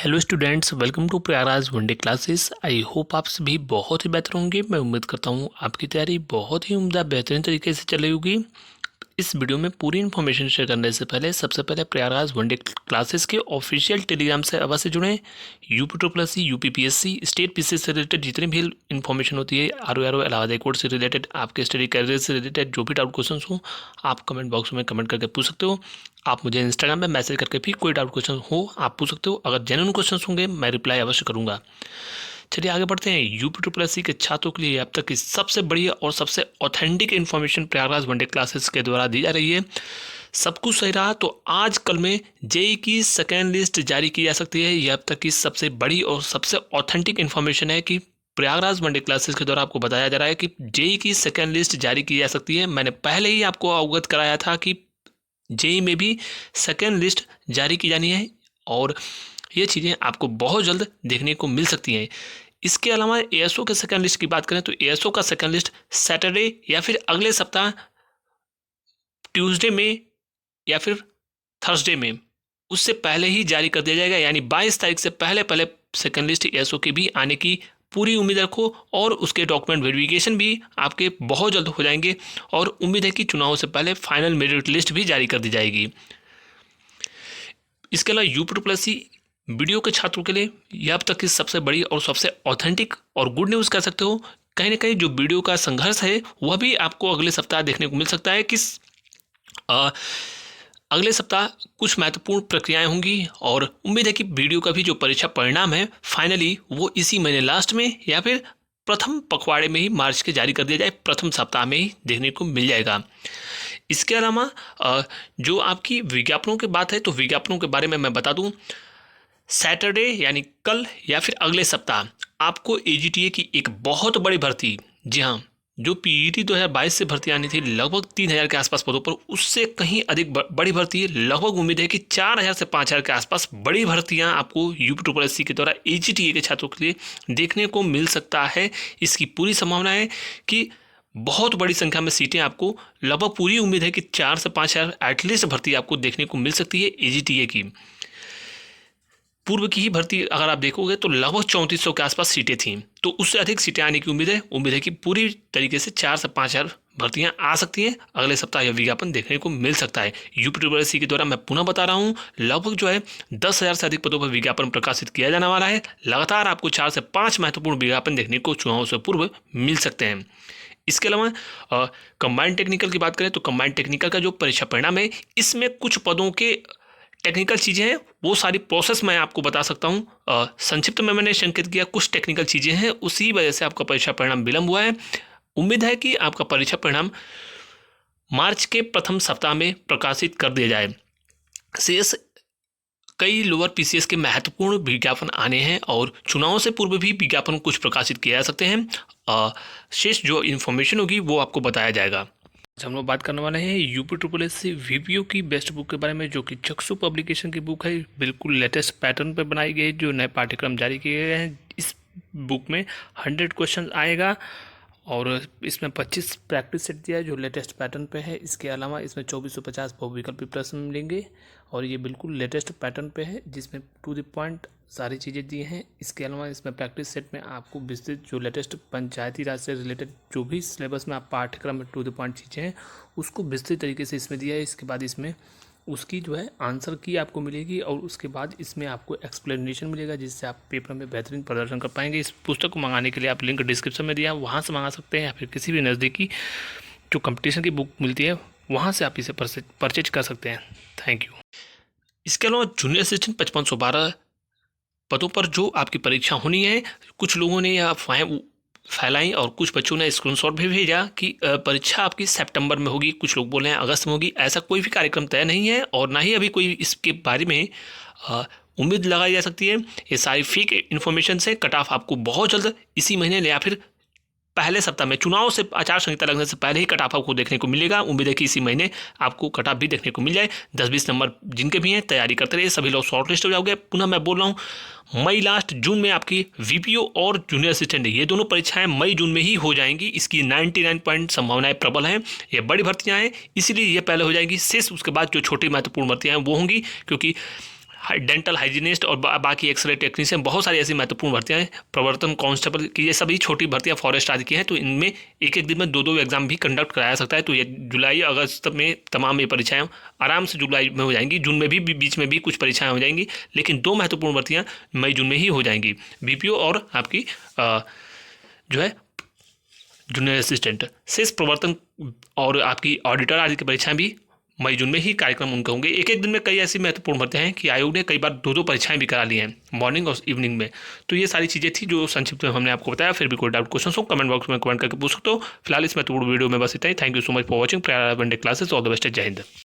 Hello students, welcome to Prayagraj one day classes. I hope आप सभी बहुत ही बेहतर होंगे। मैं उम्मीद करता हूँ आपकी तैयारी बहुत ही उम्दा बेहतरीन तरीके से चल रही होगी। इस वीडियो में पूरी इन्फॉर्मेशन शेयर करने से पहले सबसे पहले प्रयागराज वनडे क्लासेस के ऑफिशियल टेलीग्राम से अवश्य जुड़ें। यूपी यूपीपीएससी स्टेट पीसी से रिलेटेड जितनी भी इन्फॉर्मेशन होती है, आर इलाहाबाद हाई कोर्ट से रिलेटेड, आपके स्टडी करियर से रिलेटेड जो भी डाउट क्वेश्चन हो, आप कमेंट बॉक्स में कमेंट करके पूछ सकते हो। आप मुझे इंस्टाग्राम में मैसेज करके भी कोई डाउट क्वेश्चन हो आप पूछ सकते हो। अगर जेन्युइन क्वेश्चन होंगे मैं रिप्लाई अवश्य करूँगा। चलिए आगे बढ़ते हैं। यूपी के छात्रों के लिए अब तक की सबसे बड़ी और सबसे authentic information Prayagraj one day classes के द्वारा दी जा रही है। सब कुछ सही रहा तो आज कल में जेई की सेकेंड लिस्ट जारी की जा सकती है। यह अब तक की सबसे बड़ी और सबसे ऑथेंटिक इन्फॉर्मेशन है कि प्रयागराज वनडे क्लासेस के द्वारा आपको बताया जा रहा है कि जेई की सेकेंड लिस्ट जारी की जा सकती है। मैंने पहले ही आपको अवगत कराया था कि जेई में भी सेकेंड लिस्ट जारी की जानी है और ये चीज़ें आपको बहुत जल्द देखने को मिल सकती हैं। इसके अलावा एएसओ के सेकेंड लिस्ट की बात करें तो एएसओ का सेकेंड लिस्ट सैटरडे या फिर अगले सप्ताह ट्यूसडे में या फिर थर्सडे में उससे पहले ही जारी कर दिया जाएगा। यानी 22 तारीख से पहले पहले सेकेंड लिस्ट एएसओ के भी आने की पूरी उम्मीद रखो और उसके डॉक्यूमेंट वेरिफिकेशन भी आपके बहुत जल्द हो जाएंगे और उम्मीद है कि चुनाव से पहले फाइनल मेरिट लिस्ट भी जारी कर दी जाएगी। इसके अलावा यूपी वीडियो के छात्रों के लिए यह अब तक की सबसे बड़ी और सबसे ऑथेंटिक और गुड न्यूज़ कह सकते हो। कहीं ना कहीं जो वीडियो का संघर्ष है वह भी आपको अगले सप्ताह देखने को मिल सकता है कि अगले सप्ताह कुछ महत्वपूर्ण प्रक्रियाएं होंगी और उम्मीद है कि वीडियो का भी जो परीक्षा परिणाम है फाइनली वो इसी महीने लास्ट में या फिर प्रथम पखवाड़े में ही मार्च के जारी कर दिया जाए, प्रथम सप्ताह में ही देखने को मिल जाएगा। इसके अलावा जो आपकी विज्ञापनों की बात है तो विज्ञापनों के बारे में मैं बता दूं, सैटरडे यानी कल या फिर अगले सप्ताह आपको एजीटीए की एक बहुत बड़ी भर्ती, जी हाँ, जो पीईटी 2022 से भर्ती आनी थी लगभग 3000 के आसपास पदों पर, उससे कहीं अधिक बड़ी भर्ती लगभग उम्मीद है कि 4000 से 5000 के आसपास बड़ी भर्तियां आपको यूपी के द्वारा एजीटीए के छात्रों के लिए देखने को मिल सकता है। इसकी पूरी संभावना है कि बहुत बड़ी संख्या में सीटें आपको, लगभग पूरी उम्मीद है कि 4 से 5000 एटलीस्ट भर्ती आपको देखने को मिल सकती है एजीटीए की। पूर्व की ही भर्ती अगर आप देखोगे तो लगभग 3400 के आसपास सीटें थीं, तो उससे अधिक सीटें आने की उम्मीद है कि पूरी तरीके से 4 से 5000 भर्तियां आ सकती हैं। अगले सप्ताह यह विज्ञापन देखने को मिल सकता है। यूपी के द्वारा मैं पुनः बता रहा हूं, लगभग जो है 10,000 से अधिक पदों पर विज्ञापन प्रकाशित किया जाने वाला है। लगातार आपको 4 से 5 महत्वपूर्ण विज्ञापन देखने को चुनाव से पूर्व मिल सकते हैं। इसके अलावा कंबाइंड टेक्निकल की बात करें तो कंबाइंड टेक्निकल का जो परीक्षा परिणाम है इसमें कुछ पदों के टेक्निकल चीज़ें हैं, वो सारी प्रोसेस मैं आपको बता सकता हूँ। संक्षिप्त में मैंने संकेत किया, कुछ टेक्निकल चीज़ें हैं, उसी वजह से आपका परीक्षा परिणाम विलंब हुआ है। उम्मीद है कि आपका परीक्षा परिणाम मार्च के प्रथम सप्ताह में प्रकाशित कर दिया जाए। शेष कई लोअर पीसीएस के महत्वपूर्ण विज्ञापन आने हैं और चुनाव से पूर्व भी विज्ञापन कुछ प्रकाशित किए जा सकते हैं। शेष जो इन्फॉर्मेशन होगी वो आपको बताया जाएगा। हम लोग बात करने वाले हैं यूपी वीपीओ की बेस्ट बुक के बारे में, जो कि चक्षु पब्लिकेशन की बुक है। बिल्कुल लेटेस्ट पैटर्न पर बनाई गई, जो नए पाठ्यक्रम जारी किए गए हैं। इस बुक में 100 क्वेश्चन आएगा और इसमें 25 प्रैक्टिस सेट दिया है जो लेटेस्ट पैटर्न पे है। इसके अलावा इसमें 2450 बहुविकल्पी प्रश्न मिलेंगे और ये बिल्कुल लेटेस्ट पैटर्न पे है जिसमें टू द पॉइंट सारी चीज़ें दी हैं। इसके अलावा इसमें प्रैक्टिस सेट में आपको विस्तृत जो लेटेस्ट पंचायती राज से रिलेटेड जो भी सिलेबस में आप पाठ्यक्रम में टू द पॉइंट चीज़ें हैं उसको विस्तृत तरीके से इसमें दिया है। इसके बाद इसमें उसकी जो है आंसर की आपको मिलेगी और उसके बाद इसमें आपको एक्सप्लेनेशन मिलेगा जिससे आप पेपर में बेहतरीन प्रदर्शन कर पाएंगे। इस पुस्तक को मंगाने के लिए आप लिंक डिस्क्रिप्शन में दिया, वहाँ से मंगा सकते हैं या फिर किसी भी नज़दीकी जो कंपटीशन की बुक मिलती है वहाँ से आप इसे परचेज कर सकते हैं। Thank you. इसके अलावा जूनियर असिस्टेंट 5512 पदों पर जो आपकी परीक्षा होनी है, कुछ लोगों ने यह अफवाहें फैलाई और कुछ बच्चों ने स्क्रीनशॉट भी भेजा कि परीक्षा आपकी सितंबर में होगी, कुछ लोग बोल रहे हैं अगस्त में होगी। ऐसा कोई भी कार्यक्रम तय नहीं है और ना ही अभी कोई इसके बारे में उम्मीद लगाई जा सकती है। ये सारी फेक इन्फॉर्मेशन से कट ऑफ आपको बहुत जल्द इसी महीने या फिर पहले सप्ताह में, चुनाव से आचार संहिता लगने से पहले ही कट ऑफ आपको देखने को मिलेगा। उम्मीद है कि इसी महीने आपको कट ऑफ भी देखने को मिल जाए। 10-20 नंबर जिनके भी हैं तैयारी करते रहिए, सभी लोग शॉर्ट लिस्ट हो जाओगे। पुनः मैं बोल रहा हूँ मई लास्ट जून में आपकी वीपीओ और जूनियर असिस्टेंट ये दोनों परीक्षाएं मई जून में ही हो जाएंगी। इसकी 99% संभावनाएं प्रबल हैं। ये बड़ी भर्तियां हैं इसलिए ये पहले हो जाएंगी। शेष उसके बाद जो छोटी महत्वपूर्ण भर्तियां हैं वो होंगी, क्योंकि डेंटल हाइजीनिस्ट और बाकी एक्सरे टेक्नीशियन, बहुत सारी ऐसी महत्वपूर्ण भर्तियां हैं। प्रवर्तन कांस्टेबल की ये सभी छोटी भर्तियां फॉरेस्ट आदि की हैं, तो इनमें एक एक दिन में 2-2 एग्जाम भी कंडक्ट कराया सकता है। तो ये जुलाई अगस्त में तमाम ये परीक्षाएं आराम से जुलाई में हो जाएंगी, जून में भी बीच में भी कुछ परीक्षाएं हो जाएंगी, लेकिन 2 महत्वपूर्ण भर्तियां मई जून में ही हो जाएंगी, बीपीओ और आपकी जो है जूनियर असिस्टेंट। शेष प्रवर्तन और आपकी ऑडिटर आदि की परीक्षाएं भी मई जून में ही कार्यक्रम उनके होंगे। एक एक दिन में कई ऐसी महत्वपूर्ण भर्तियां हैं कि आयोग ने कई बार 2-2 परीक्षाएं भी करा ली हैं, मॉर्निंग और इवनिंग में। तो ये सारी चीज़ें थी जो संक्षिप्त में हमने आपको बताया। फिर भी कोई डाउट क्वेश्चन हो कमेंट बॉक्स में कमेंट करके पूछ सकते हो। फिलहाल इस महत्वपूर्ण वीडियो में बस इतना ही। Thank you so much for watching Prerna one day classes. All the best. जय हिंद।